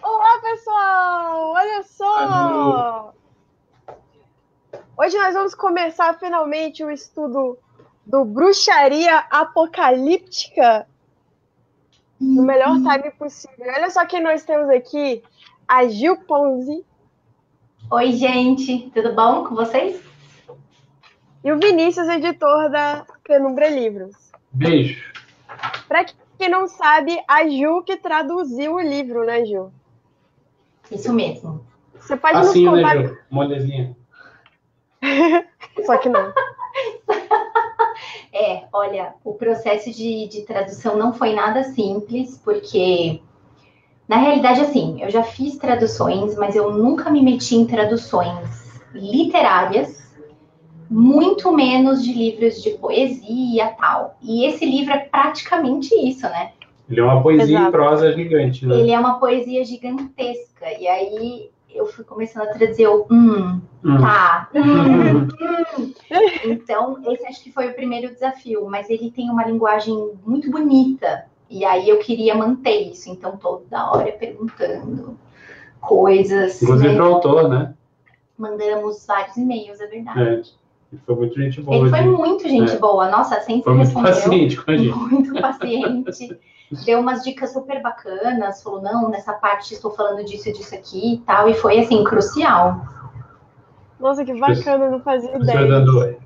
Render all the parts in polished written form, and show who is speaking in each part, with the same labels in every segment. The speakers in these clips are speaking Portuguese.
Speaker 1: Olá, pessoal! Olha só! Hoje nós vamos começar finalmente o estudo do Bruxaria Apocalíptica no melhor time possível. Olha só quem nós temos aqui, a Gil Ponzi.
Speaker 2: Oi, gente, tudo bom com vocês?
Speaker 1: E o Vinícius, editor da Penumbra Livros.
Speaker 3: Beijo.
Speaker 1: Para quem não sabe, a Gil que traduziu o livro, né, Gil?
Speaker 2: Isso mesmo.
Speaker 1: Você pode
Speaker 3: assim,
Speaker 1: nos contar...
Speaker 3: né, Gil? Molezinha.
Speaker 1: Só que não.
Speaker 2: Olha, o processo de tradução não foi nada simples, porque, na realidade, assim, eu já fiz traduções, mas eu nunca me meti em traduções literárias, muito menos de livros de poesia e tal. E esse livro é praticamente isso, né?
Speaker 3: Ele é uma poesia
Speaker 1: Exato.
Speaker 3: em prosa gigante, né?
Speaker 2: Ele é uma poesia gigantesca. E aí eu fui começando a traduzir tá. Então, esse acho que foi o primeiro desafio. Mas ele tem uma linguagem muito bonita. E aí eu queria manter isso. Então, toda hora perguntando coisas.
Speaker 3: Inclusive
Speaker 2: né?
Speaker 3: pro autor, né?
Speaker 2: Mandamos vários e-mails, é verdade.
Speaker 3: Ele foi muito gente boa.
Speaker 2: Ele foi muito gente boa. Nossa, sempre
Speaker 3: foi muito
Speaker 2: respondeu.
Speaker 3: paciente com a gente.
Speaker 2: Muito paciente. Deu umas dicas super bacanas. Falou, não, nessa parte estou falando disso e disso aqui e tal. E foi, assim, crucial.
Speaker 1: Nossa, que bacana, eu não fazia
Speaker 3: Você
Speaker 1: ideia.
Speaker 3: dando oi.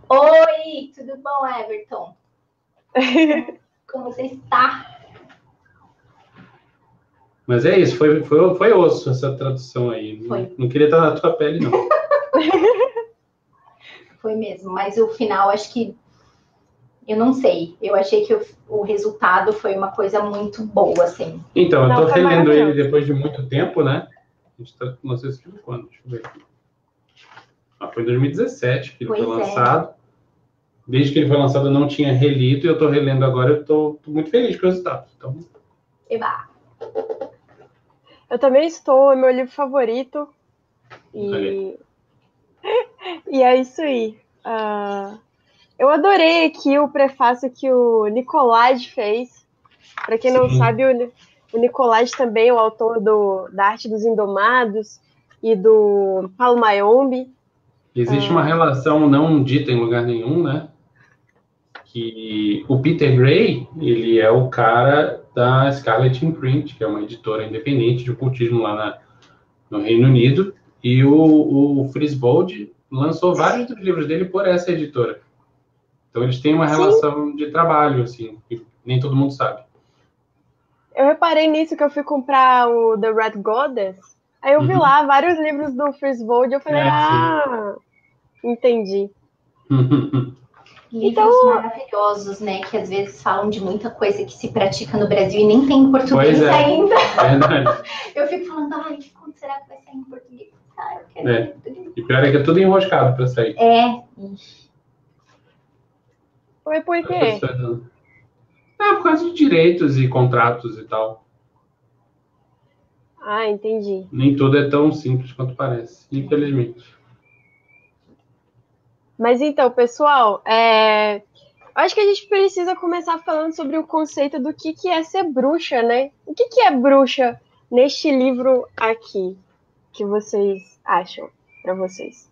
Speaker 2: Oi, tudo bom, Everton? Como você está?
Speaker 3: Mas é isso, foi osso essa tradução aí.
Speaker 2: Foi.
Speaker 3: Não queria estar na tua pele, não.
Speaker 2: Foi mesmo, mas o final, acho que... Eu não sei. Eu achei que o resultado foi uma coisa muito boa, assim.
Speaker 3: Então, eu tô
Speaker 1: Não, foi
Speaker 3: relendo ele
Speaker 1: maravilhoso.
Speaker 3: depois de muito tempo, né? A gente tá, não sei se foi quando, deixa eu ver aqui. Foi em 2017 que ele foi
Speaker 2: Pois é.
Speaker 3: lançado. Desde que ele foi lançado eu não tinha relido e eu tô relendo agora, eu tô muito feliz com o resultado. Então,
Speaker 2: Eba.
Speaker 1: Eu também estou, é meu livro favorito.
Speaker 3: Olha.
Speaker 1: E é isso aí. Eu adorei aqui o prefácio que o Nicolás fez. Para quem não
Speaker 3: Sim.
Speaker 1: sabe, o Nicolás também é o autor da Arte dos Indomados e do Paulo Mayombe.
Speaker 3: Existe uma relação não dita em lugar nenhum, né? Que o Peter Gray, ele é o cara da Scarlet Imprint, que é uma editora independente de ocultismo lá no Reino Unido, e o Frisbold lançou vários dos livros dele por essa editora. Então eles têm uma relação de trabalho, assim, que nem todo mundo sabe.
Speaker 1: Eu reparei nisso que eu fui comprar o The Red Goddess, aí eu vi lá vários livros do Frisbold e eu falei, entendi.
Speaker 2: Livros maravilhosos, né? Que às vezes falam de muita coisa que se pratica no Brasil e nem tem em português ainda.
Speaker 3: Verdade.
Speaker 2: Eu fico falando, quando será que vai sair em português? Eu quero em português.
Speaker 3: E pior é que é tudo enroscado para sair.
Speaker 1: Foi por quê?
Speaker 3: Por causa de direitos e contratos e tal.
Speaker 1: Entendi.
Speaker 3: Nem tudo é tão simples quanto parece, infelizmente.
Speaker 1: Mas então, pessoal, acho que a gente precisa começar falando sobre o conceito do que é ser bruxa, né? O que é bruxa neste livro aqui? Que vocês acham para vocês?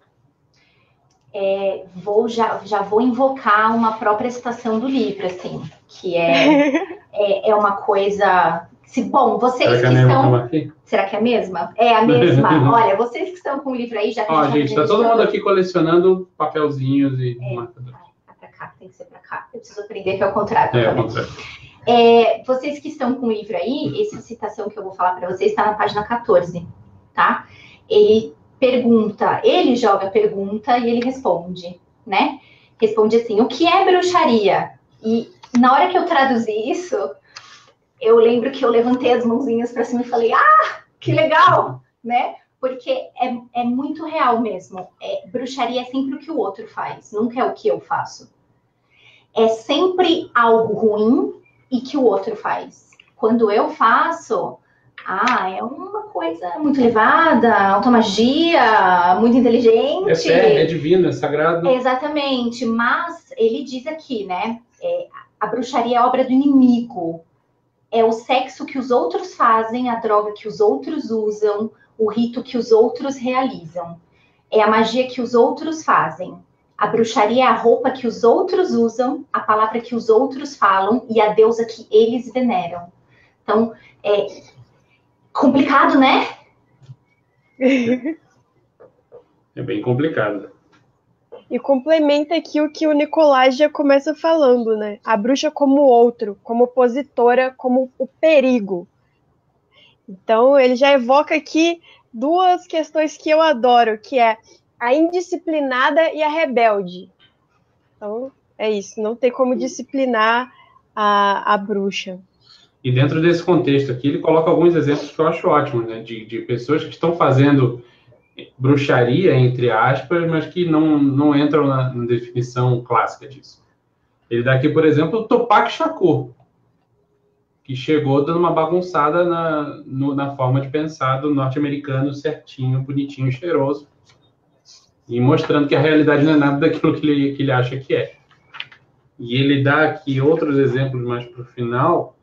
Speaker 2: Já vou invocar uma própria citação do livro, assim, que é uma coisa... Bom, vocês que estão... Será que é a mesma? É a mesma. Olha, vocês que estão com o livro aí, já que
Speaker 3: gente, tá todo mundo aqui colecionando papelzinhos e marcadores.
Speaker 2: Pra cá, tem que ser pra cá. Eu preciso aprender que é o contrário.
Speaker 3: É o contrário.
Speaker 2: Vocês que estão com o livro aí, essa citação que eu vou falar pra vocês está na página 14, tá? Ele joga a pergunta e ele responde, né? Responde assim, o que é bruxaria? E na hora que eu traduzi isso... Eu lembro que eu levantei as mãozinhas para cima e falei, que legal, né? Porque é muito real mesmo. Bruxaria é sempre o que o outro faz, nunca é o que eu faço. É sempre algo ruim e que o outro faz. Quando eu faço, é uma coisa muito elevada, automagia, muito inteligente.
Speaker 3: É sério, é divino, é sagrado.
Speaker 2: Exatamente, mas ele diz aqui, né? A bruxaria é obra do inimigo. É o sexo que os outros fazem, a droga que os outros usam, o rito que os outros realizam. É a magia que os outros fazem. A bruxaria é a roupa que os outros usam, a palavra que os outros falam e a deusa que eles veneram. Então, é complicado, né?
Speaker 3: É bem complicado.
Speaker 1: E complementa aqui o que o Nicolás já começa falando, né? A bruxa como outro, como opositora, como o perigo. Então, ele já evoca aqui duas questões que eu adoro, que é a indisciplinada e a rebelde. Então, é isso. Não tem como disciplinar a bruxa.
Speaker 3: E dentro desse contexto aqui, ele coloca alguns exemplos que eu acho ótimos, né? De pessoas que estão fazendo bruxaria, entre aspas, mas que não entram na definição clássica disso. Ele dá aqui, por exemplo, o Tupac Shakur, que chegou dando uma bagunçada na forma de pensar do norte-americano certinho, bonitinho, cheiroso, e mostrando que a realidade não é nada daquilo que ele acha que é. E ele dá aqui outros exemplos mais para o final,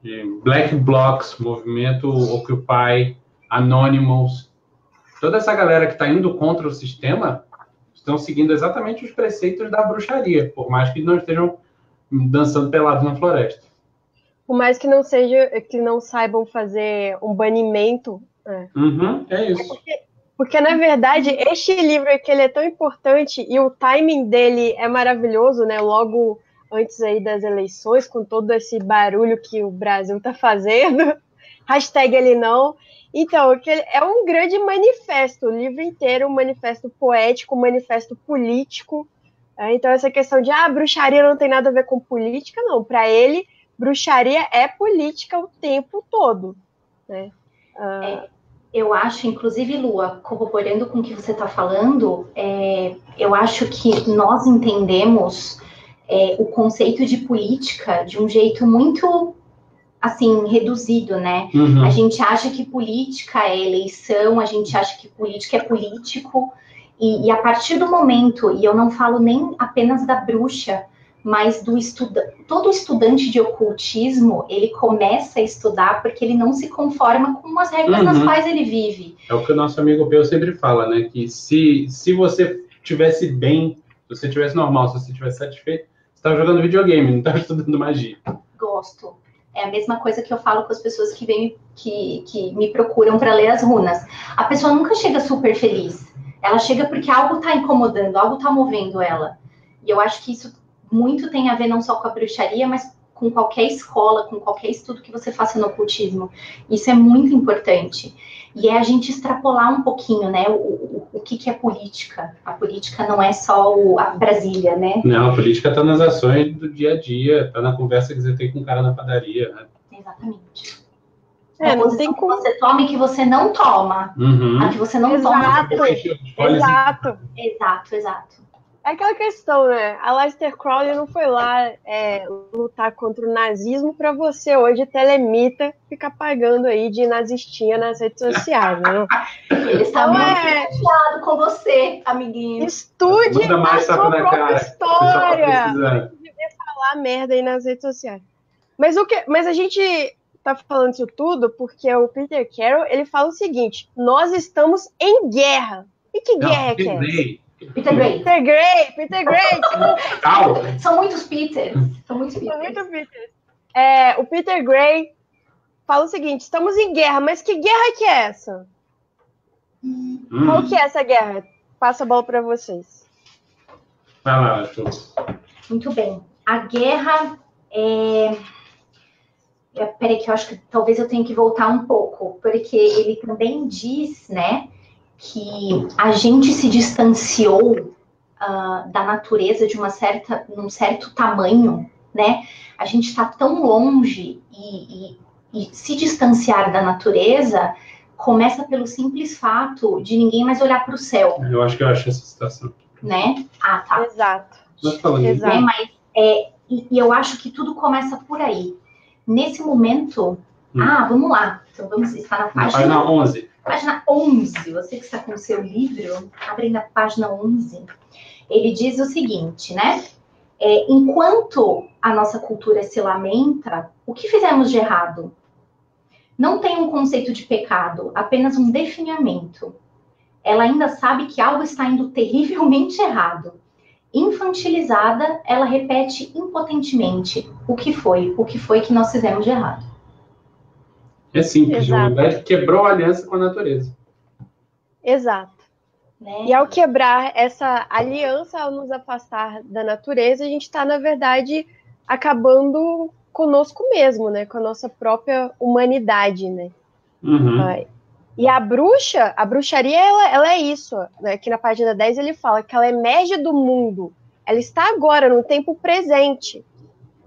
Speaker 3: de Black Blocs, movimento Occupy, Anonymous. Toda essa galera que está indo contra o sistema estão seguindo exatamente os preceitos da bruxaria, por mais que não estejam dançando pelados na floresta.
Speaker 1: Por mais que não saibam fazer um banimento.
Speaker 3: É isso.
Speaker 1: Porque, na verdade, este livro aqui ele é tão importante e o timing dele é maravilhoso, né? Logo antes aí das eleições, com todo esse barulho que o Brasil está fazendo. Hashtag ele não. Então, é um grande manifesto, o livro inteiro, um manifesto poético, um manifesto político. Então, essa questão de bruxaria não tem nada a ver com política, não. Para ele, bruxaria é política o tempo todo, né?
Speaker 2: Eu acho, inclusive, Lua, corroborando com o que você está falando, eu acho que nós entendemos o conceito de política de um jeito muito, assim, reduzido, né? A gente acha que política é eleição, a gente acha que política é político, e a partir do momento, e eu não falo nem apenas da bruxa, mas todo estudante de ocultismo, ele começa a estudar porque ele não se conforma com as regras nas quais ele vive.
Speaker 3: É o que o nosso amigo Peu sempre fala, né? Que se você estivesse bem, se você estivesse normal, se você estivesse satisfeito, você estava jogando videogame, não estava estudando magia.
Speaker 2: Gosto. É a mesma coisa que eu falo com as pessoas que me procuram para ler as runas. A pessoa nunca chega super feliz. Ela chega porque algo está incomodando, algo está movendo ela. E eu acho que isso muito tem a ver não só com a bruxaria, mas com qualquer escola, com qualquer estudo que você faça no ocultismo. Isso é muito importante. E é a gente extrapolar um pouquinho, né, o que é política. A política não é só a Brasília, né?
Speaker 3: Não, a política está nas ações do dia a dia, está na conversa que você tem com o cara na padaria, né?
Speaker 2: Exatamente.
Speaker 1: Não tem como
Speaker 2: você toma e que você não toma. A que você não toma. Exato.
Speaker 1: É aquela questão, né? A Aleister Crowley não foi lá lutar contra o nazismo para você hoje, telemita, ficar pagando aí de nazistinha nas redes sociais, né?
Speaker 2: Ele está muito chateado com você, amiguinho.
Speaker 1: Estude a sua própria história. Não devia falar merda aí nas redes sociais. Mas a gente tá falando isso tudo porque o Peter Carroll, ele fala o seguinte: nós estamos em guerra. E que guerra é essa?
Speaker 2: Peter Gray. São muitos Peters.
Speaker 1: O Peter Gray fala o seguinte: estamos em guerra, mas que guerra que é essa? Qual que é essa guerra? Passo a bola para vocês.
Speaker 3: Vai lá, Arthur.
Speaker 2: Muito bem. A guerra peraí, que eu acho que talvez eu tenha que voltar um pouco, porque ele também diz, né, que a gente se distanciou da natureza de num certo tamanho, né? A gente está tão longe e se distanciar da natureza começa pelo simples fato de ninguém mais olhar para o céu.
Speaker 3: Eu acho que eu acho essa citação.
Speaker 2: Né? Ah, tá.
Speaker 1: Exato.
Speaker 2: Né? Mas, e eu acho que tudo começa por aí. Nesse momento... vamos lá. Então vamos estar na
Speaker 3: página 11.
Speaker 2: Página 11, você que está com o seu livro, abre na página 11. Ele diz o seguinte, né? Enquanto a nossa cultura se lamenta, o que fizemos de errado? Não tem um conceito de pecado, apenas um definhamento. Ela ainda sabe que algo está indo terrivelmente errado. Infantilizada, ela repete impotentemente o que foi que nós fizemos de errado.
Speaker 3: É simples,
Speaker 1: Exato.
Speaker 3: a humanidade quebrou a aliança com a natureza.
Speaker 1: Exato.
Speaker 2: Né?
Speaker 1: E ao quebrar essa aliança, ao nos afastar da natureza, a gente está, na verdade, acabando conosco mesmo, né? Com a nossa própria humanidade, né?
Speaker 3: Uhum.
Speaker 1: E a bruxaria, ela é isso, né? Aqui na página 10 ele fala que ela emerge do mundo. Ela está agora, no tempo presente.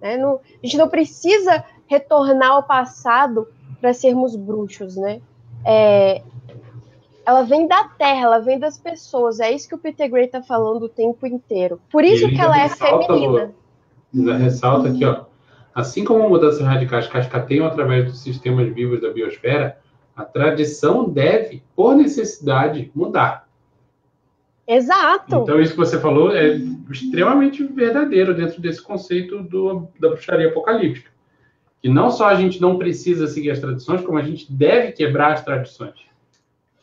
Speaker 1: Né? A gente não precisa retornar ao passado para sermos bruxos, né? Ela vem da terra, ela vem das pessoas. É isso que o Peter Gray está falando o tempo inteiro. Por isso que ela é feminina.
Speaker 3: Ainda ressalta aqui, ó. Assim como mudanças radicais cascateiam através dos sistemas vivos da biosfera, a tradição deve, por necessidade, mudar.
Speaker 1: Exato.
Speaker 3: Então, isso que você falou é extremamente verdadeiro dentro desse conceito da bruxaria apocalíptica. Que não só a gente não precisa seguir as tradições, como a gente deve quebrar as tradições.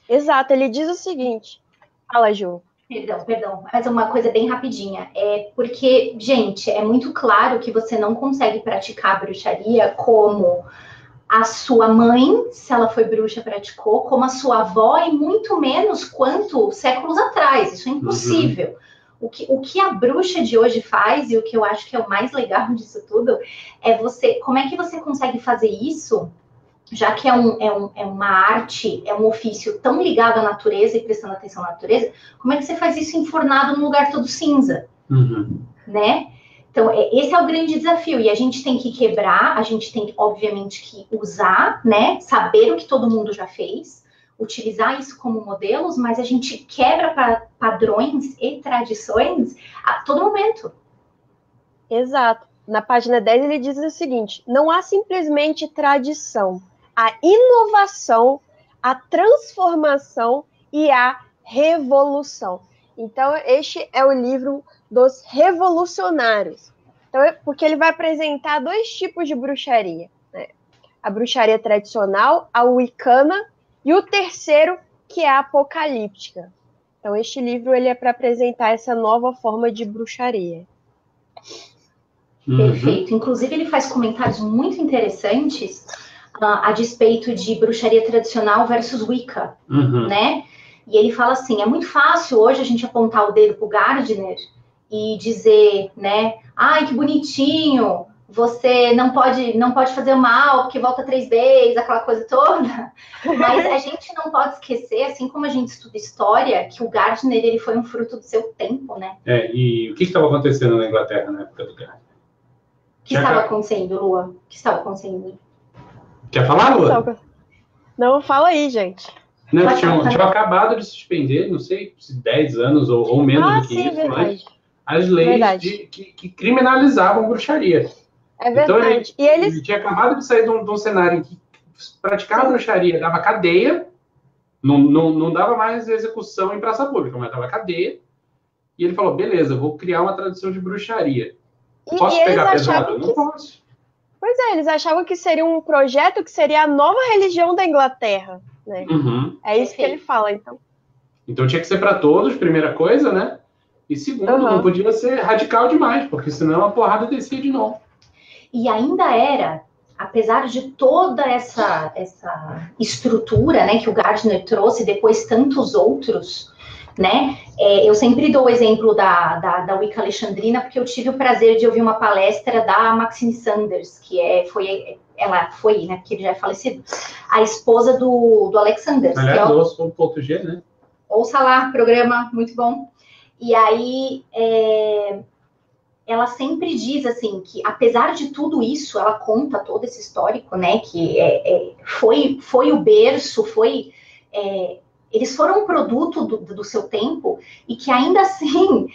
Speaker 1: Exato. Ele diz o seguinte. Fala, Ju.
Speaker 2: Perdão, mas uma coisa bem rapidinha. Porque, gente, é muito claro que você não consegue praticar a bruxaria como a sua mãe, se ela foi bruxa, praticou, como a sua avó, e muito menos quanto séculos atrás. Isso é impossível. Uhum. O que a bruxa de hoje faz, e o que eu acho que é o mais legal disso tudo, é como é que você consegue fazer isso, já que é uma arte, é um ofício tão ligado à natureza e prestando atenção na natureza, como é que você faz isso enfornado num lugar todo cinza?
Speaker 3: Uhum.
Speaker 2: Né? Então, esse é o grande desafio. E a gente tem que quebrar, a gente tem, obviamente, que usar, né? Saber o que todo mundo já fez, utilizar isso como modelos, mas a gente quebra padrões e tradições a todo momento.
Speaker 1: Exato. Na página 10 ele diz o seguinte: não há simplesmente tradição. A inovação, a transformação e a revolução. Então, este é o livro dos revolucionários. Então, porque ele vai apresentar dois tipos de bruxaria, né? A bruxaria tradicional, a wicana, e o terceiro, que é a apocalíptica. Então, este livro ele é para apresentar essa nova forma de bruxaria.
Speaker 2: Perfeito. Inclusive, ele faz comentários muito interessantes a despeito de bruxaria tradicional versus Wicca, né? E ele fala assim, é muito fácil hoje a gente apontar o dedo pro Gardner e dizer, né, ai, que bonitinho, você não pode fazer mal porque volta 3 vezes, aquela coisa toda. Mas a gente não pode esquecer, assim como a gente estuda história, que o Gardner, ele foi um fruto do seu tempo, né?
Speaker 3: E o que estava acontecendo na Inglaterra na época do Gardner?
Speaker 2: O que estava acontecendo, Lua? O que estava acontecendo?
Speaker 3: Quer falar, Lua?
Speaker 1: Não, fala aí, gente.
Speaker 3: Não, tinham acabado de suspender, não sei se 10 anos ou menos do que isso, mas as leis que criminalizavam bruxaria.
Speaker 1: É verdade.
Speaker 3: Então, ele tinha acabado de sair de um cenário em que praticar bruxaria dava cadeia, não dava mais execução em praça pública, mas dava cadeia. E ele falou, beleza, vou criar uma tradição de bruxaria. Posso pegar pesado? Não posso.
Speaker 1: Pois é, eles achavam que seria um projeto que seria a nova religião da Inglaterra, né? É isso que ele fala, então.
Speaker 3: Então tinha que ser para todos, primeira coisa, né? E segundo, não podia ser radical demais, porque senão a porrada descia de novo.
Speaker 2: E ainda era, apesar de toda essa estrutura, né, que o Gardner trouxe, depois tantos outros, né? Eu sempre dou o exemplo da Wicca Alexandrina, porque eu tive o prazer de ouvir uma palestra da Maxine Sanders, que ela foi, né, porque ele já é falecido, a esposa do Alex Sanders.
Speaker 3: Aliás, ouça o .g, né?
Speaker 2: Ouça lá, programa muito bom. E aí, ela sempre diz, assim, que apesar de tudo isso, ela conta todo esse histórico, né, que foi o berço, eles foram um produto do seu tempo, e que ainda assim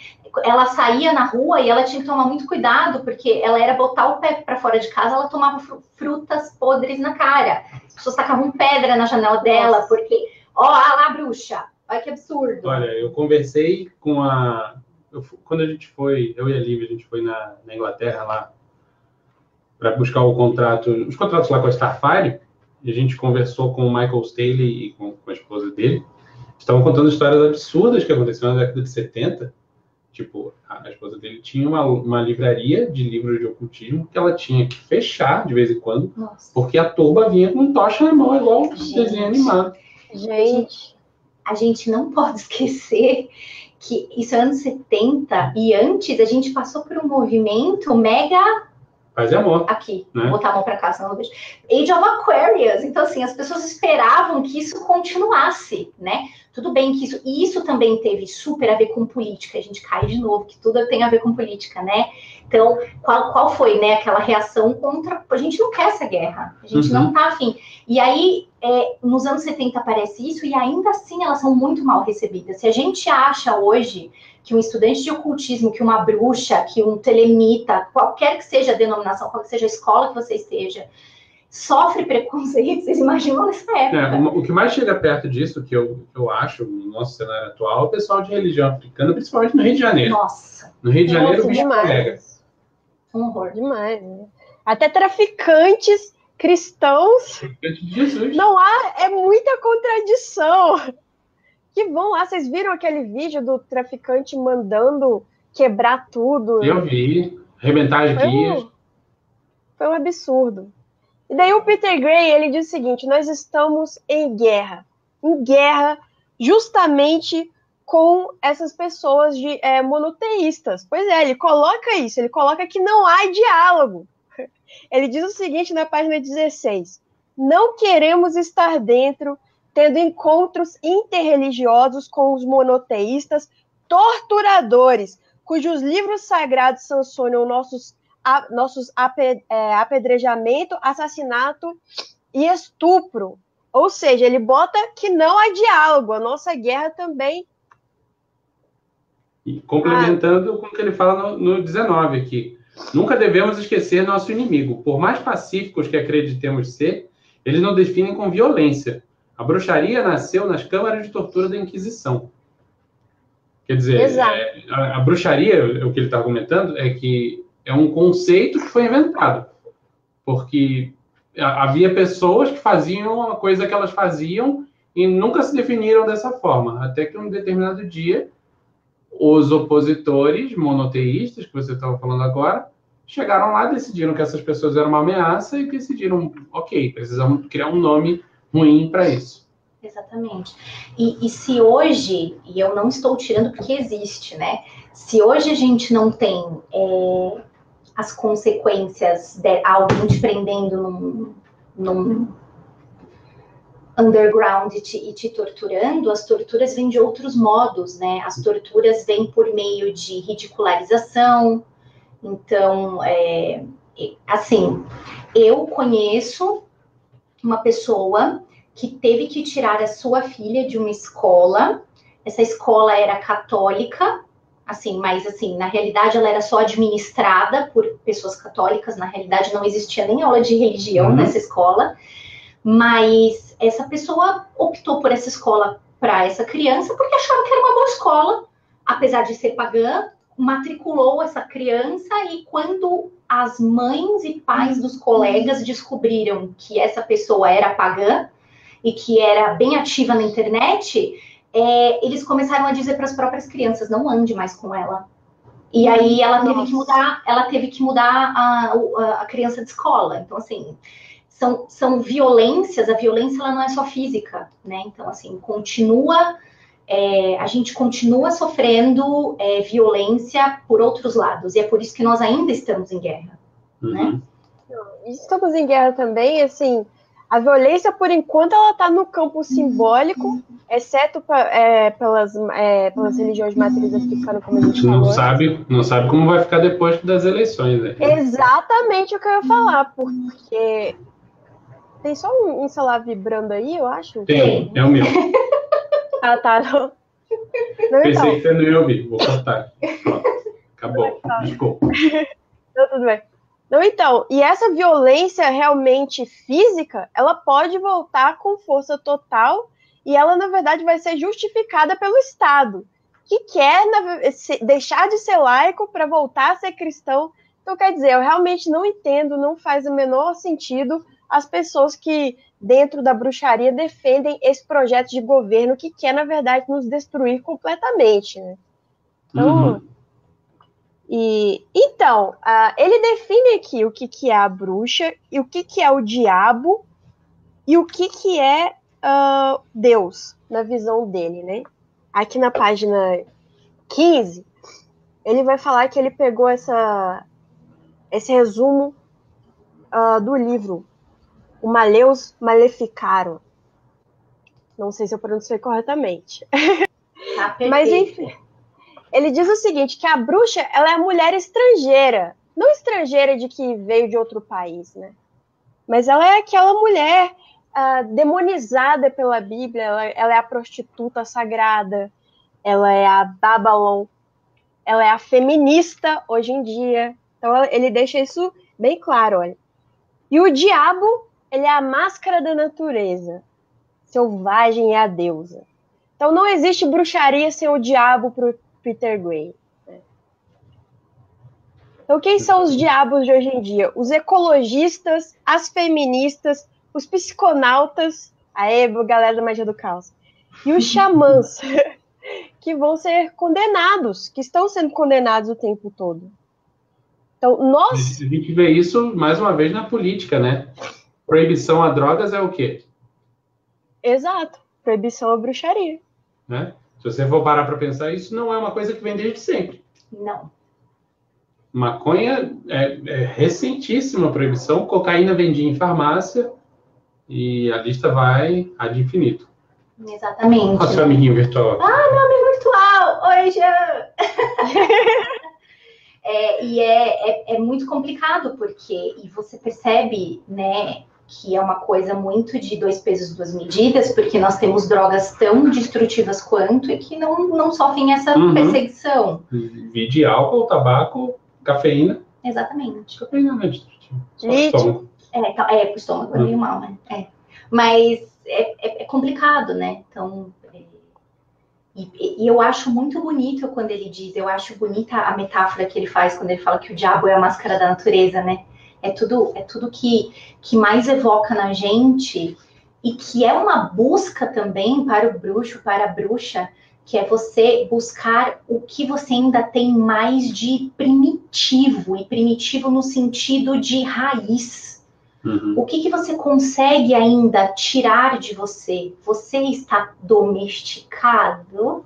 Speaker 2: ela saía na rua e ela tinha que tomar muito cuidado, porque ela era botar o pé para fora de casa, ela tomava frutas podres na cara. As pessoas tacavam pedra na janela dela, porque, lá, bruxa, olha que absurdo.
Speaker 3: Olha, eu conversei com a quando a gente foi, eu e a Lívia, a gente foi na Inglaterra lá para buscar os contratos lá com a Starfire, e a gente conversou com o Michael Staley e com a esposa dele. Estavam contando histórias absurdas que aconteceram na década de 70. Tipo, a esposa dele tinha uma livraria de livros de ocultismo que ela tinha que fechar de vez em quando, porque a turba vinha com tocha na mão, igual um desenho animado.
Speaker 2: Gente, a gente não pode esquecer que isso é anos 70 e antes a gente passou por um movimento mega...
Speaker 3: Paz e amor.
Speaker 2: Aqui, né? Vou botar a mão para cá, senão eu vejo. Age of Aquarius. Então, assim, as pessoas esperavam que isso continuasse, né? Tudo bem que isso também teve super a ver com política. A gente cai de novo, que tudo tem a ver com política, né? Então, qual foi, né, aquela reação contra... A gente não quer essa guerra. A gente não tá afim. E aí, nos anos 70 aparece isso e ainda assim elas são muito mal recebidas. Se a gente acha hoje que um estudante de ocultismo, que uma bruxa, que um telemita, qualquer que seja a denominação, qualquer que seja a escola que você esteja, sofre preconceito, vocês imaginam nessa época.
Speaker 3: O que mais chega perto disso, que eu acho, no nosso cenário atual, é o pessoal de religião africana, principalmente no Rio de Janeiro.
Speaker 2: Nossa.
Speaker 3: No Rio de Janeiro, o bicho
Speaker 1: demais.
Speaker 3: pega.
Speaker 2: Um horror.
Speaker 1: Demais, né? Até traficantes cristãos.
Speaker 3: Jesus.
Speaker 1: Não há, é muita contradição. Que bom lá, vocês viram aquele vídeo do traficante mandando quebrar tudo?
Speaker 3: Eu vi, arrebentar as guias.
Speaker 1: Foi um absurdo. E daí o Peter Gray, ele diz o seguinte, nós estamos em guerra justamente com essas pessoas monoteístas. Pois é, ele coloca isso, ele coloca que não há diálogo. Ele diz o seguinte na página 16, não queremos estar dentro tendo encontros interreligiosos com os monoteístas torturadores, cujos livros sagrados sancionam nossos apedrejamento, assassinato e estupro. Ou seja, ele bota que não há diálogo, a nossa guerra também.
Speaker 3: E complementando com o que ele fala no 19 aqui. Nunca devemos esquecer nosso inimigo. Por mais pacíficos que acreditemos ser, eles não definem com violência. A bruxaria nasceu nas câmaras de tortura da Inquisição. Quer dizer, a bruxaria, o que ele está argumentando, é que é um conceito que foi inventado. Porque havia pessoas que faziam a coisa que elas faziam e nunca se definiram dessa forma. Até que um determinado dia, os opositores monoteístas, que você estava falando agora, chegaram lá, decidiram que essas pessoas eram uma ameaça e decidiram, ok, precisamos criar um nome ruim para isso.
Speaker 2: Exatamente. E se hoje, e eu não estou tirando porque existe, né? Se hoje a gente não tem as consequências de alguém te prendendo num underground e te torturando, as torturas vêm de outros modos, né? As torturas vêm por meio de ridicularização. Então, assim, eu conheço uma pessoa que teve que tirar a sua filha de uma escola. Essa escola era católica, assim, mas assim, na realidade ela era só administrada por pessoas católicas, na realidade não existia nem aula de religião nessa escola, mas essa pessoa optou por essa escola para essa criança porque achava que era uma boa escola, apesar de ser pagã, matriculou essa criança e quando as mães e pais dos colegas descobriram que essa pessoa era pagã e que era bem ativa na internet, eles começaram a dizer para as próprias crianças, não ande mais com ela. E aí ela teve que mudar a criança de escola. Então, assim, são violências, a violência ela não é só física, né? Então, assim, a gente continua sofrendo violência por outros lados, e é por isso que nós ainda estamos em guerra, né?
Speaker 1: Estamos em guerra também, assim, a violência, por enquanto, ela está no campo simbólico, exceto pelas religiões de matriz africana, como a gente falou.
Speaker 3: Não sabe como vai ficar depois das eleições, né?
Speaker 1: Exatamente o que eu ia falar, porque tem só um celular vibrando aí, eu acho?
Speaker 3: Tem, é o meu.
Speaker 1: Ah, tá. Não,
Speaker 3: pensei que foi no YouTube, vou cortar. Pronto, acabou, desculpa.
Speaker 1: Não, tudo bem. Não, então, e essa violência realmente física, ela pode voltar com força total e ela, na verdade, vai ser justificada pelo Estado. que quer deixar de ser laico para voltar a ser cristão. Então, quer dizer, eu realmente não entendo, não faz o menor sentido as pessoas que, dentro da bruxaria, defendem esse projeto de governo que quer, na verdade, nos destruir completamente, né? Então, então ele define aqui o que é a bruxa, e o que é o diabo, e o que é Deus, na visão dele, né? Aqui na página 15, ele vai falar que ele pegou esse resumo do livro, o Maleus Maleficarum. Não sei se eu pronunciei corretamente. Mas, enfim, ele diz o seguinte, que a bruxa, ela é a mulher estrangeira. Não estrangeira de que veio de outro país, né? Mas ela é aquela mulher demonizada pela Bíblia, ela é a prostituta sagrada, ela é a Babylon, ela é a feminista hoje em dia. Então ele deixa isso bem claro, olha. E o diabo, ele é a máscara da natureza, selvagem é a deusa. Então não existe bruxaria sem o diabo para o Peter Gray. Né? Então quem são os diabos de hoje em dia? Os ecologistas, as feministas, os psiconautas, galera da magia do caos, e os xamãs, que vão ser condenados, que estão sendo condenados o tempo todo. Então, a
Speaker 3: gente vê isso, mais uma vez, na política, né? Proibição a drogas é o quê?
Speaker 1: Exato. Proibição à bruxaria.
Speaker 3: Né? Se você for parar para pensar, isso não é uma coisa que vem desde sempre.
Speaker 2: Não.
Speaker 3: Maconha é recentíssima a proibição. Cocaína vendia em farmácia e a lista vai ad infinito.
Speaker 2: Exatamente.
Speaker 3: Olha o seu amiguinho virtual.
Speaker 2: Meu amigo virtual! Oi, Jean! E é muito complicado, porque você percebe, né, que é uma coisa muito de 2 pesos, 2 medidas, porque nós temos drogas tão destrutivas quanto e que não sofrem essa perseguição.
Speaker 3: Vide álcool, tabaco, cafeína.
Speaker 2: Exatamente.
Speaker 3: Cafeína não é destrutivo.
Speaker 1: Lítio.
Speaker 2: Pro estômago é meio mal, né? Mas é complicado, né? Então... E eu acho muito bonito quando ele diz, eu acho bonita a metáfora que ele faz quando ele fala que o diabo é a máscara da natureza, né? É tudo que mais evoca na gente e que é uma busca também para o bruxo, para a bruxa, que é você buscar o que você ainda tem mais de primitivo, e primitivo no sentido de raiz. O que você consegue ainda tirar de você? Você está domesticado?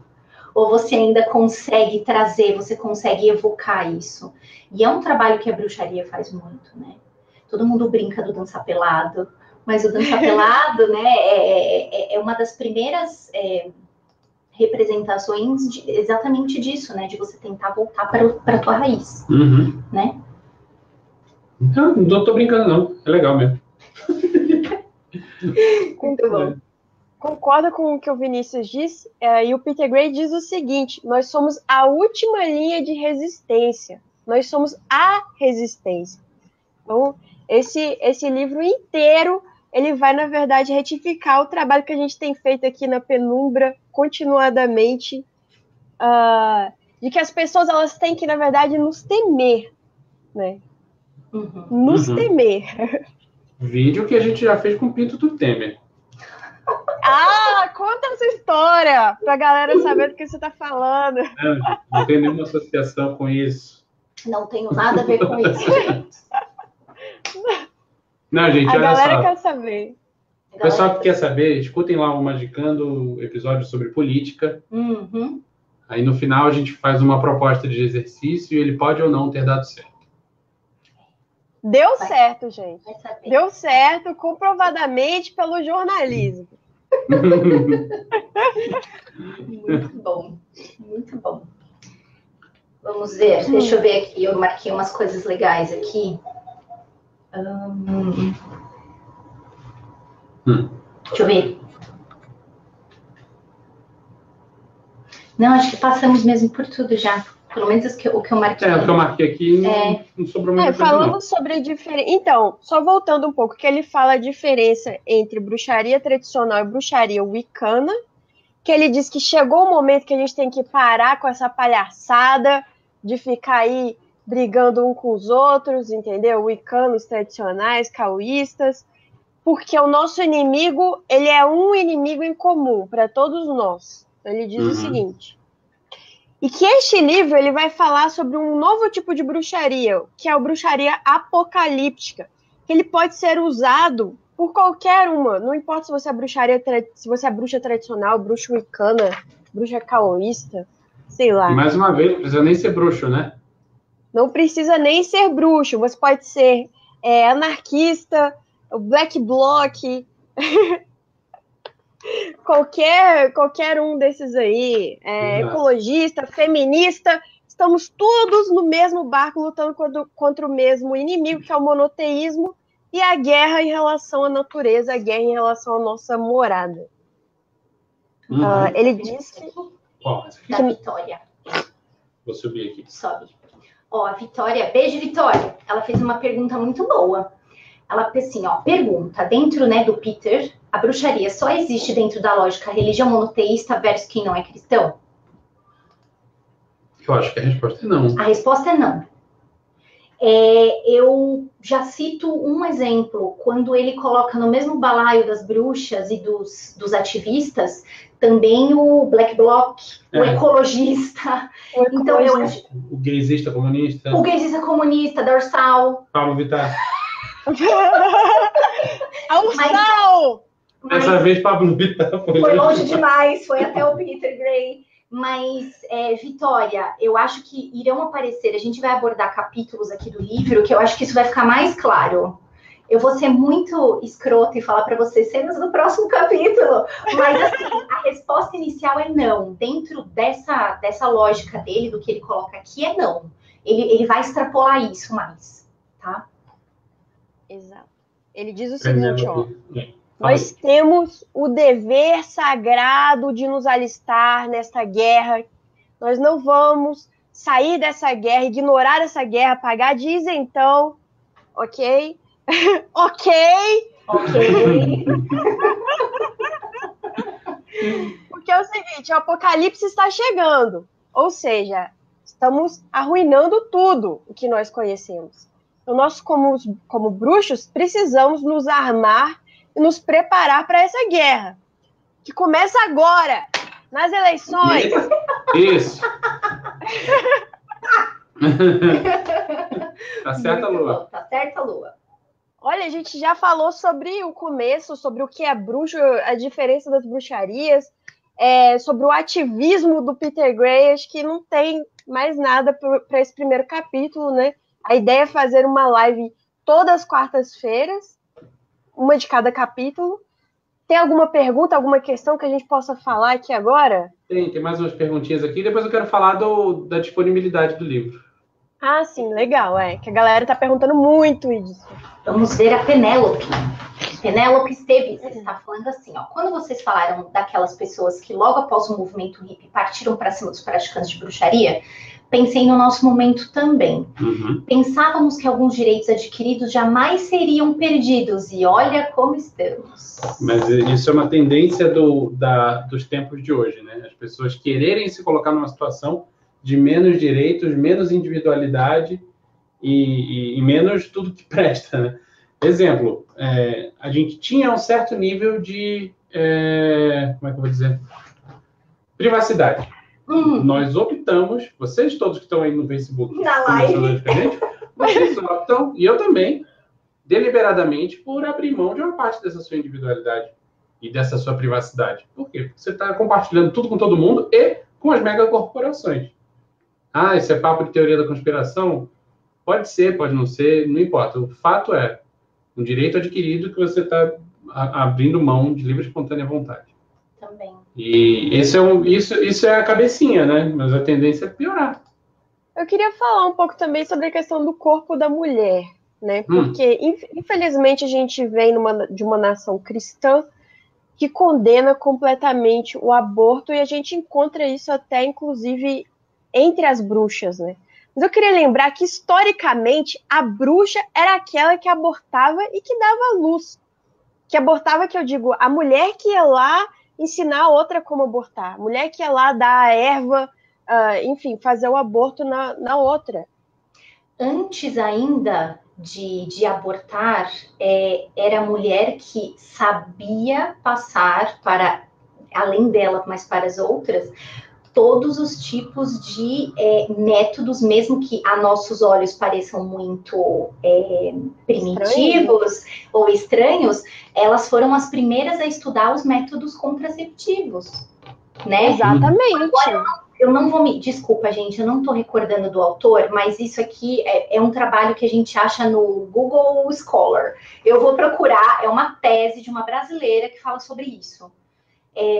Speaker 2: Ou você ainda consegue trazer, você consegue evocar isso? E é um trabalho que a bruxaria faz muito, né? Todo mundo brinca do dançar pelado, mas o dançar pelado, né, é uma das primeiras representações exatamente disso, né? De você tentar voltar para a tua raiz, né?
Speaker 3: Não tô brincando, não. É legal mesmo.
Speaker 1: Muito bom. Concordo com o que o Vinícius disse, e o Peter Gray diz o seguinte, nós somos a última linha de resistência. Nós somos a resistência. Então, esse livro inteiro, ele vai, na verdade, retificar o trabalho que a gente tem feito aqui na Penumbra, continuadamente, de que as pessoas, elas têm que, na verdade, nos temer, né? Nos temer.
Speaker 3: Vídeo que a gente já fez com o Pinto do Temer.
Speaker 1: Conta essa história pra galera saber do que você tá falando.
Speaker 3: Não tem nenhuma associação com isso.
Speaker 2: Não tenho nada a ver com isso, gente.
Speaker 3: Não, gente,
Speaker 1: olha só. A galera quer saber.
Speaker 3: O pessoal que quer saber, escutem lá o Magicando, episódio sobre política. Aí no final a gente faz uma proposta de exercício e ele pode ou não ter dado certo.
Speaker 1: Deu certo, gente. Deu certo, comprovadamente pelo jornalismo.
Speaker 2: Muito bom. Muito bom. Vamos ver. Deixa eu ver aqui. Eu marquei umas coisas legais aqui. Deixa eu ver. Não, acho que passamos mesmo por tudo já. Pelo menos o que eu marquei.
Speaker 3: O que eu marquei aqui não sobrou muito.
Speaker 1: Falando sobre a diferença. Então, só voltando um pouco, que ele fala a diferença entre bruxaria tradicional e bruxaria wicana. que ele diz que chegou o momento que a gente tem que parar com essa palhaçada de ficar aí brigando um com os outros, entendeu? Wiccanos tradicionais, caoístas, porque o nosso inimigo, ele é um inimigo em comum para todos nós. Ele diz o seguinte, e que este livro ele vai falar sobre um novo tipo de bruxaria, que é a bruxaria apocalíptica, que ele pode ser usado por qualquer uma, não importa se você é se você é bruxa tradicional, bruxa wicana, bruxa caoísta, sei lá.
Speaker 3: E mais uma vez, não precisa nem ser bruxo, né?
Speaker 1: Não precisa nem ser bruxo, você pode ser anarquista, black bloc, qualquer um desses aí, ecologista, feminista, estamos todos no mesmo barco lutando contra o mesmo inimigo, que é o monoteísmo, e a guerra em relação à natureza, a guerra em relação à nossa morada. Ele diz que...
Speaker 2: Da Vitória.
Speaker 3: Vou subir aqui.
Speaker 2: Sobe. Ó, a Vitória, beijo, Vitória. Ela fez uma pergunta muito boa. Ela fez assim, ó, pergunta, dentro, né, do Peter, a bruxaria só existe dentro da lógica religião monoteísta versus quem não é cristão?
Speaker 3: Eu acho que a resposta é não.
Speaker 2: A resposta é não. Eu já cito um exemplo, quando ele coloca no mesmo balaio das bruxas e dos ativistas, também o Black Bloc, o ecologista. Então, eu acho...
Speaker 3: O gaysista comunista.
Speaker 2: O gaysista comunista, Dorsal.
Speaker 3: Pablo Vittar.
Speaker 1: Dorsal!
Speaker 3: Dessa vez, Pablo Vittar
Speaker 2: foi longe demais, foi até o Peter Gray. Mas, Vitória, eu acho que irão aparecer, a gente vai abordar capítulos aqui do livro, que eu acho que isso vai ficar mais claro. Eu vou ser muito escrota e falar para vocês cenas do próximo capítulo, mas assim, a resposta inicial é não. Dentro dessa lógica dele, do que ele coloca aqui, é não. Ele vai extrapolar isso mais, tá?
Speaker 1: Exato. Ele diz o seguinte, ó. Nós temos o dever sagrado de nos alistar nesta guerra. Nós não vamos sair dessa guerra, ignorar essa guerra, pagar de isentão, ok? Ok. Porque é o seguinte, o apocalipse está chegando. Ou seja, estamos arruinando tudo o que nós conhecemos. Então, nós, como bruxos, precisamos nos armar e nos preparar para essa guerra, que começa agora, nas eleições.
Speaker 3: Isso. Tá certa, Lua.
Speaker 2: Tá certa, Lua.
Speaker 1: Olha, a gente já falou sobre o começo, sobre o que é bruxo, a diferença das bruxarias, sobre o ativismo do Peter Gray. Acho que não tem mais nada para esse primeiro capítulo, né? A ideia é fazer uma live todas as quartas-feiras, uma de cada capítulo. Tem alguma pergunta, alguma questão que a gente possa falar aqui agora?
Speaker 3: Tem mais umas perguntinhas aqui. Depois eu quero falar da disponibilidade do livro.
Speaker 1: Ah, sim, legal. Que a galera tá perguntando muito isso.
Speaker 2: Vamos ver a Penélope. Penélope Esteves está falando assim, ó. Quando vocês falaram daquelas pessoas que logo após o movimento hippie partiram para cima dos praticantes de bruxaria, pensei no nosso momento também. Pensávamos que alguns direitos adquiridos jamais seriam perdidos, e olha como estamos.
Speaker 3: Mas isso é uma tendência dos tempos de hoje, né? As pessoas quererem se colocar numa situação de menos direitos, menos individualidade e menos tudo que presta, né? Exemplo, a gente tinha um certo nível de... como é que eu vou dizer? Privacidade. Nós optamos, vocês todos que estão aí no Facebook,
Speaker 2: na live,
Speaker 3: vocês optam, e eu também, deliberadamente, por abrir mão de uma parte dessa sua individualidade e dessa sua privacidade. Por quê? Porque você está compartilhando tudo com todo mundo e com as megacorporações. Ah, isso é papo de teoria da conspiração? Pode ser, pode não ser, não importa. O fato é um direito adquirido que você está abrindo mão de livre e espontânea vontade.
Speaker 2: Também.
Speaker 3: E isso é a cabecinha, né? Mas a tendência é piorar.
Speaker 1: Eu queria falar um pouco também sobre a questão do corpo da mulher, né? Porque, infelizmente, a gente vem de uma nação cristã que condena completamente o aborto, e a gente encontra isso até, inclusive, entre as bruxas, né? Mas eu queria lembrar que, historicamente, a bruxa era aquela que abortava e que dava luz. Que abortava, que eu digo, a mulher que ia lá ensinar a outra como abortar. A mulher que ia lá dar a erva, enfim, fazer o aborto na outra.
Speaker 2: Antes ainda de abortar, era a mulher que sabia passar para, além dela, mas para as outras, todos os tipos de métodos, mesmo que a nossos olhos pareçam muito primitivos ou estranhos, elas foram as primeiras a estudar os métodos contraceptivos, né?
Speaker 1: Exatamente.
Speaker 2: Agora, eu não vou desculpa, gente, eu não estou recordando do autor, mas isso aqui é um trabalho que a gente acha no Google Scholar. Eu vou procurar, é uma tese de uma brasileira que fala sobre isso.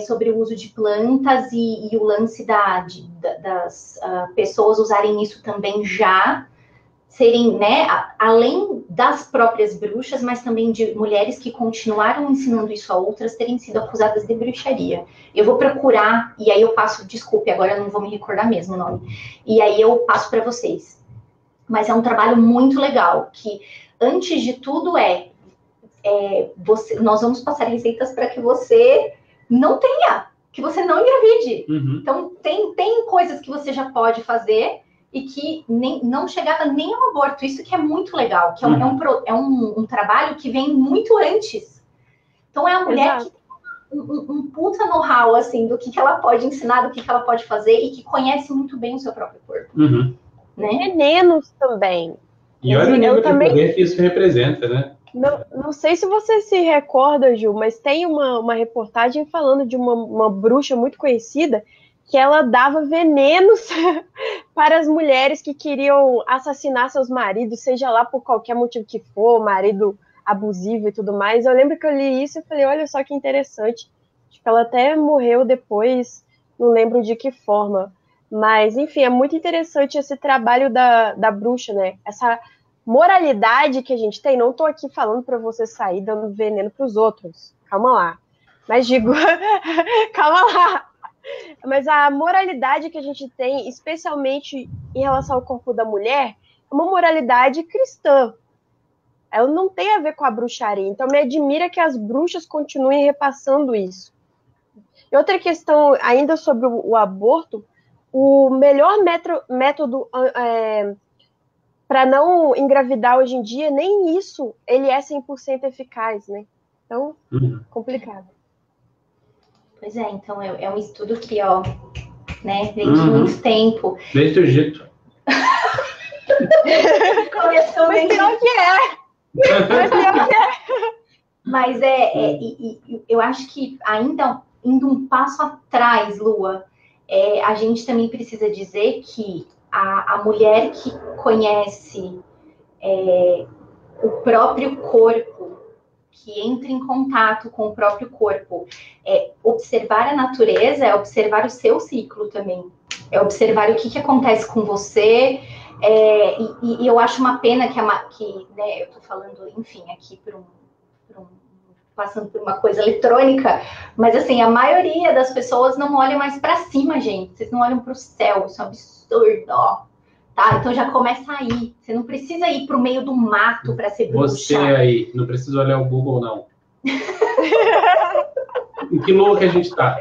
Speaker 2: Sobre o uso de plantas e o lance das pessoas usarem isso também já serem, né, além das próprias bruxas, mas também de mulheres que continuaram ensinando isso a outras terem sido acusadas de bruxaria. Eu vou procurar, e aí eu passo, desculpe, agora eu não vou me recordar mesmo o nome, e aí eu passo para vocês. Mas é um trabalho muito legal, que antes de tudo nós vamos passar receitas para que você não tenha, que você não engravide. Então, tem coisas que você já pode fazer e que não chegava nem ao aborto. Isso que é muito legal, que é um trabalho que vem muito antes. Então, é a mulher que tem um puta know-how, assim, do que ela pode ensinar, do que ela pode fazer e que conhece muito bem o seu próprio corpo. Né?
Speaker 1: Venenos também.
Speaker 3: E olha o nível de poder que isso representa, né?
Speaker 1: Não sei se você se recorda, Ju, mas tem uma reportagem falando de uma bruxa muito conhecida que ela dava venenos para as mulheres que queriam assassinar seus maridos, seja lá por qualquer motivo que for, marido abusivo e tudo mais. Eu lembro que eu li isso e falei, olha só que interessante. Acho que ela até morreu depois, não lembro de que forma. Mas, enfim, é muito interessante esse trabalho da bruxa, né? Essa moralidade que a gente tem. Não estou aqui falando para você sair dando veneno para os outros. Calma lá. Mas digo, calma lá. Mas a moralidade que a gente tem, especialmente em relação ao corpo da mulher, é uma moralidade cristã. Ela não tem a ver com a bruxaria. Então me admira que as bruxas continuem repassando isso. E outra questão, ainda sobre o aborto, o melhor método para não engravidar hoje em dia, nem isso ele é 100% eficaz, né? Então, complicado.
Speaker 2: Pois é, então é um estudo que, ó, né, vem de muito tempo.
Speaker 3: Desde o Egito.
Speaker 2: Começou
Speaker 1: Mas pior que é.
Speaker 2: Mas eu acho que ainda indo um passo atrás, Lua, a gente também precisa dizer que a mulher que conhece o próprio corpo, que entra em contato com o próprio corpo, observar a natureza, é observar o seu ciclo também, é observar o que acontece com você, e eu acho uma pena que né, eu tô falando, enfim, aqui passando por uma coisa eletrônica, mas assim, a maioria das pessoas não olha mais para cima, gente. Vocês não olham para o céu, isso é um absurdo, ó. Tá? Então já começa aí. Você não precisa ir para o meio do mato para ser bruxa.
Speaker 3: Você aí, não precisa olhar o Google, não. Em que lua que a gente tá?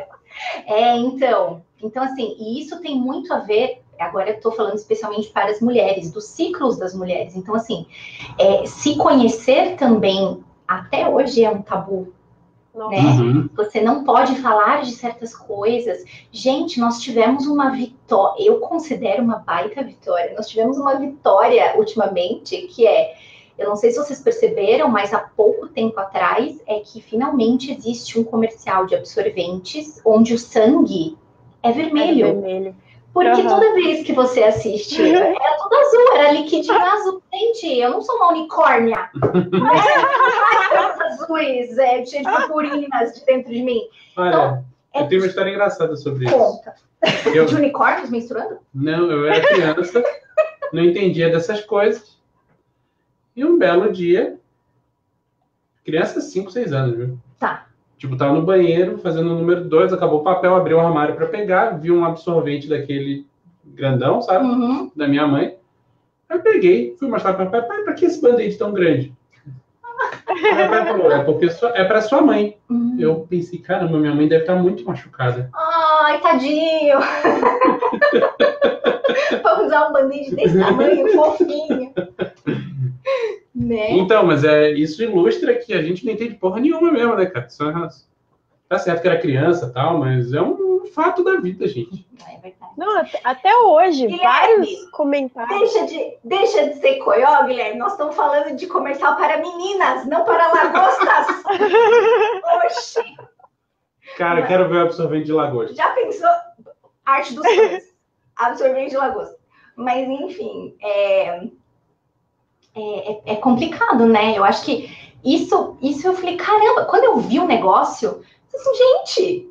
Speaker 2: Então assim, e isso tem muito a ver, agora eu estou falando especialmente para as mulheres, dos ciclos das mulheres. Então assim, se conhecer também até hoje é um tabu, né? Você não pode falar de certas coisas. Gente, nós tivemos uma vitória, eu considero uma baita vitória. Nós tivemos uma vitória ultimamente, que eu não sei se vocês perceberam, mas há pouco tempo atrás, que finalmente existe um comercial de absorventes onde o sangue é vermelho.
Speaker 1: É vermelho.
Speaker 2: Porque toda vez que você assiste, era tudo azul, era liquidinho azul. Gente, eu não sou uma unicórnia. Azuis, cheios de purpurinas de dentro de mim.
Speaker 3: Olha, então, eu tenho uma história engraçada sobre isso.
Speaker 2: Conta. De unicórnios menstruando?
Speaker 3: Não, eu era criança, não entendia dessas coisas. E um belo dia, criança 5, 6 anos, viu?
Speaker 2: Tá.
Speaker 3: Tipo, tava no banheiro, fazendo o número 2, acabou o papel, abriu o armário para pegar, vi um absorvente daquele grandão, sabe? Da minha mãe. Aí eu peguei, fui mostrar para o papai, pai, pra que esse band-aid tão grande? Aí meu pai falou, é pra sua mãe. Eu pensei, caramba, minha mãe deve estar muito machucada.
Speaker 2: Ai, tadinho. Vamos usar um band-aid desse tamanho, fofinho. Né?
Speaker 3: Então, mas isso ilustra que a gente não entende porra nenhuma mesmo, né, cara? Tá certo que era criança e tal, mas é um fato da vida, gente.
Speaker 2: É verdade.
Speaker 1: Não, até hoje,
Speaker 2: Guilherme,
Speaker 1: vários comentários.
Speaker 2: Deixa de ser coió, Guilherme. Nós estamos falando de comercial para meninas, não para lagostas. Oxi.
Speaker 3: Cara, eu quero ver o absorvente de lagosta.
Speaker 2: Já pensou? Arte dos fãs. Absorvente de lagosta. Mas, enfim, é complicado, né? Eu acho que isso eu falei, caramba, quando eu vi o negócio, eu falei assim, gente,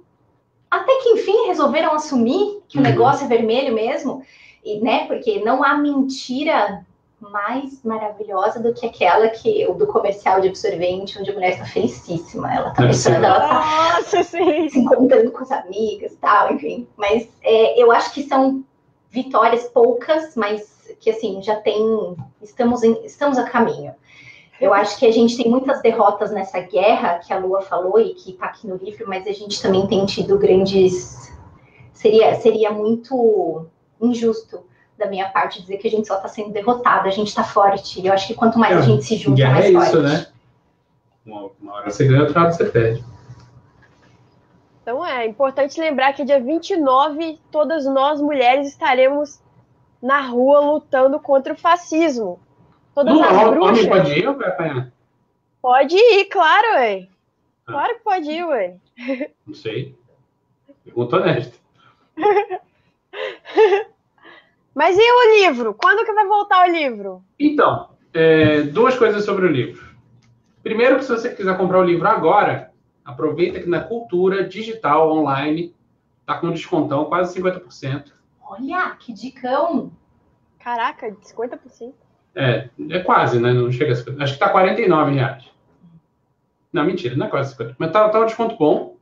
Speaker 2: até que enfim resolveram assumir que o negócio é vermelho mesmo, e, né? Porque não há mentira mais maravilhosa do que aquela do comercial de absorvente, onde a mulher está felicíssima. Ela tá pensando, ela tá
Speaker 1: Nossa, sim.
Speaker 2: se encontrando com as amigas e tal, enfim. Mas eu acho que são vitórias poucas, mas que assim, estamos a caminho. Eu acho que a gente tem muitas derrotas nessa guerra, que a Lua falou e que está aqui no livro, mas a gente também tem tido grandes... Seria muito injusto da minha parte dizer que a gente só está sendo derrotada, a gente está forte. Eu acho que quanto mais a gente se junta,
Speaker 3: guerra
Speaker 2: mais forte.
Speaker 3: Isso, né? Uma hora você ganha, outra hora você perde.
Speaker 1: Então é importante lembrar que dia 29, todas nós mulheres estaremos na rua lutando contra o fascismo. Todas as bruxas.
Speaker 3: Homem pode ir ou vai apanhar?
Speaker 1: Pode ir, claro, ué. Claro que pode ir, ué.
Speaker 3: Não sei. Pergunta honesta.
Speaker 1: Mas e o livro? Quando que vai voltar o livro?
Speaker 3: Então, duas coisas sobre o livro. Primeiro, que se você quiser comprar o livro agora, aproveita que na Cultura Digital Online tá com descontão, quase 50%.
Speaker 2: Olha, que dicão!
Speaker 1: Caraca, 50%.
Speaker 3: É quase, né? Não chega a 50%. Acho que tá R$49. Não, mentira, não é quase 50%. Mas tá um desconto bom.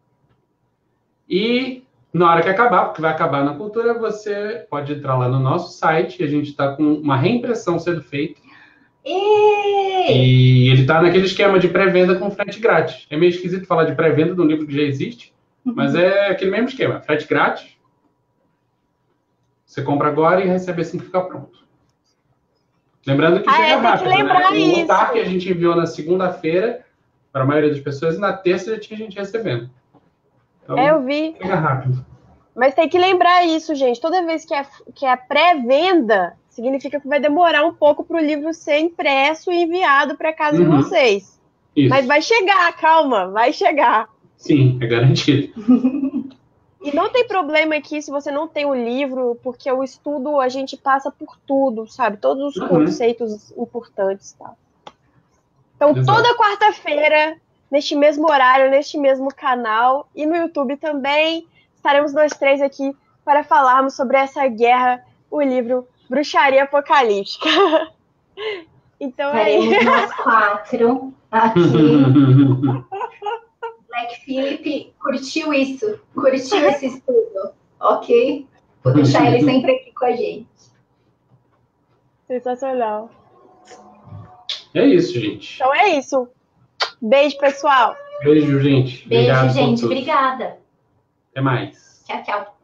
Speaker 3: E na hora que acabar, porque vai acabar na Cultura, você pode entrar lá no nosso site. A gente está com uma reimpressão sendo feita. E ele está naquele esquema de pré-venda com frete grátis. É meio esquisito falar de pré-venda de um livro que já existe, mas é aquele mesmo esquema. Frete grátis. Você compra agora e recebe assim que ficar pronto. Lembrando que chega rápido, né? O lugar que a gente enviou na segunda-feira, para a maioria das pessoas, e na terça já tinha gente recebendo. Então,
Speaker 1: eu vi.
Speaker 3: Chega rápido.
Speaker 1: Mas tem que lembrar isso, gente. Toda vez que é pré-venda, significa que vai demorar um pouco para o livro ser impresso e enviado para casa de vocês.
Speaker 3: Isso.
Speaker 1: Mas vai chegar, calma, vai chegar.
Speaker 3: Sim, é garantido.
Speaker 1: E não tem problema aqui se você não tem o livro, porque o estudo a gente passa por tudo, sabe? Todos os conceitos importantes, tá? Então, toda quarta-feira, neste mesmo horário, neste mesmo canal e no YouTube também, estaremos nós três aqui para falarmos sobre essa guerra, o livro Bruxaria Apocalíptica. Então
Speaker 2: estaremos nós quatro aqui. Black Phillip curtiu isso, curtiu esse estudo, ok? Vou deixar ele sempre aqui com a gente.
Speaker 1: Sensacional.
Speaker 3: É isso, gente.
Speaker 1: Então é isso. Beijo, pessoal.
Speaker 3: Beijo, gente.
Speaker 2: Beijo,
Speaker 3: Obrigado
Speaker 2: gente. Obrigada.
Speaker 3: Até mais.
Speaker 2: Tchau, tchau.